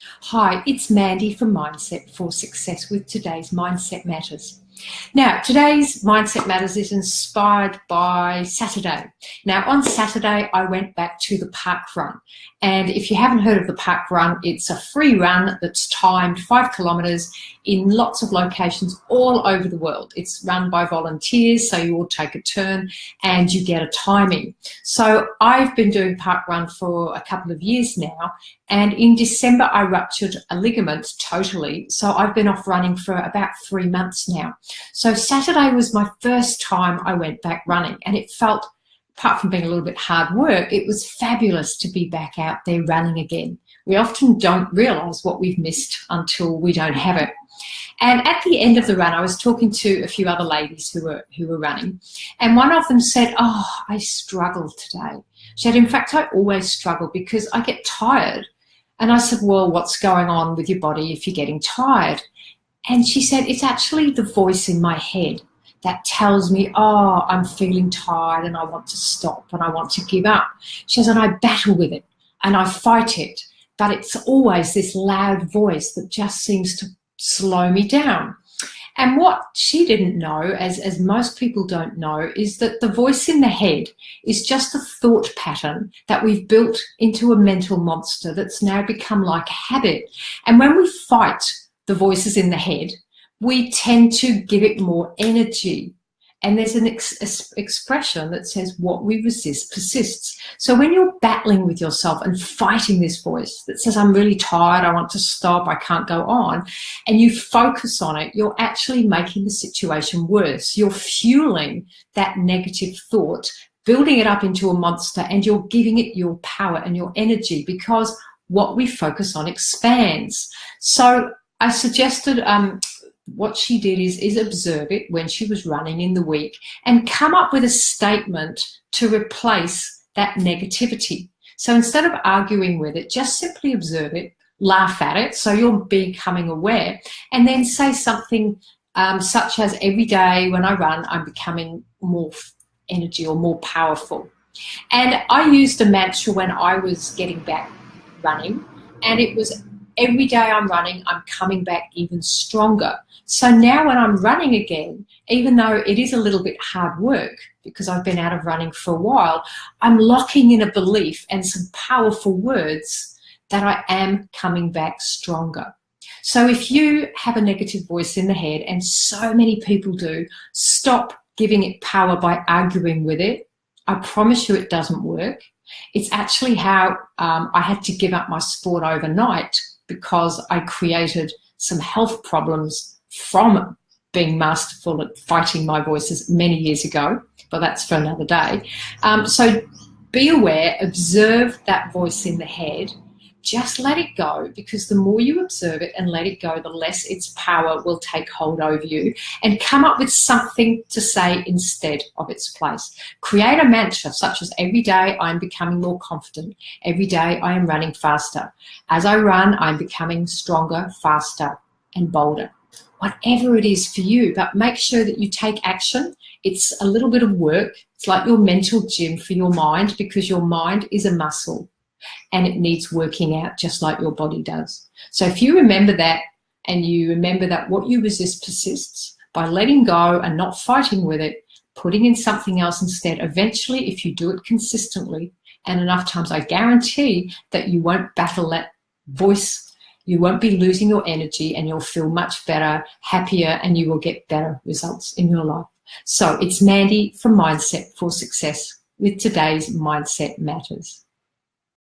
Hi, it's Mandy from Mindset for Success with today's Mindset Matters. Now, today's Mindset Matters is inspired by Saturday. Now, on Saturday, I went back to the park run. And if you haven't heard of the park run, it's a free run that's timed 5 kilometres in lots of locations all over the world. It's run by volunteers, so you all take a turn and you get a timing. So I've been doing park run for a couple of years now. And in December, I ruptured a ligament totally. So I've been off running for about 3 months now. So Saturday was my first time I went back running, and it felt, apart from being a little bit hard work, it was fabulous to be back out there running again. We often don't realise what we've missed until we don't have it. And at the end of the run, I was talking to a few other ladies who were running, and one of them said, "Oh, I struggled today." She said, "In fact, I always struggle because I get tired." And I said, "Well, what's going on with your body if you're getting tired?" And she said, "It's actually the voice in my head that tells me, oh, I'm feeling tired and I want to stop and I want to give up." She says, "And I battle with it and I fight it, but it's always this loud voice that just seems to slow me down." And what she didn't know, as most people don't know, is that the voice in the head is just a thought pattern that we've built into a mental monster that's now become like a habit. And when we fight the voices in the head, we tend to give it more energy. And there's an expression that says, what we resist persists. So when you're battling with yourself and fighting this voice that says, I'm really tired, I want to stop, I can't go on, and you focus on it, you're actually making the situation worse. You're fueling that negative thought, building it up into a monster, and you're giving it your power and your energy, because what we focus on expands. So I suggested what she did is observe it when she was running in the week and come up with a statement to replace that negativity. So instead of arguing with it, just simply observe it, laugh at it, so you're becoming aware, and then say something such as, every day when I run, I'm becoming more energy or more powerful. And I used a mantra when I was getting back running, and it was, every day I'm running, I'm coming back even stronger. So now when I'm running again, even though it is a little bit hard work because I've been out of running for a while, I'm locking in a belief and some powerful words that I am coming back stronger. So if you have a negative voice in the head, and so many people do, stop giving it power by arguing with it. I promise you it doesn't work. It's actually how I had to give up my sport overnight, because I created some health problems from being masterful at fighting my voices many years ago, but that's for another day. So be aware, observe that voice in the head, just let it go, because the more you observe it and let it go, the less its power will take hold over you, and come up with something to say instead of its place. Create a mantra such as, every day I'm becoming more confident. Every day I am running faster. As I run, I'm becoming stronger, faster, and bolder. Whatever it is for you, but make sure that you take action. It's a little bit of work. It's like your mental gym for your mind, because your mind is a muscle and it needs working out just like your body does. So if you remember that, and you remember that what you resist persists, by letting go and not fighting with it, putting in something else instead, eventually, if you do it consistently and enough times, I guarantee that you won't battle that voice. You won't be losing your energy, and you'll feel much better, happier, and you will get better results in your life. So it's Mandy from Mindset for Success with today's Mindset Matters.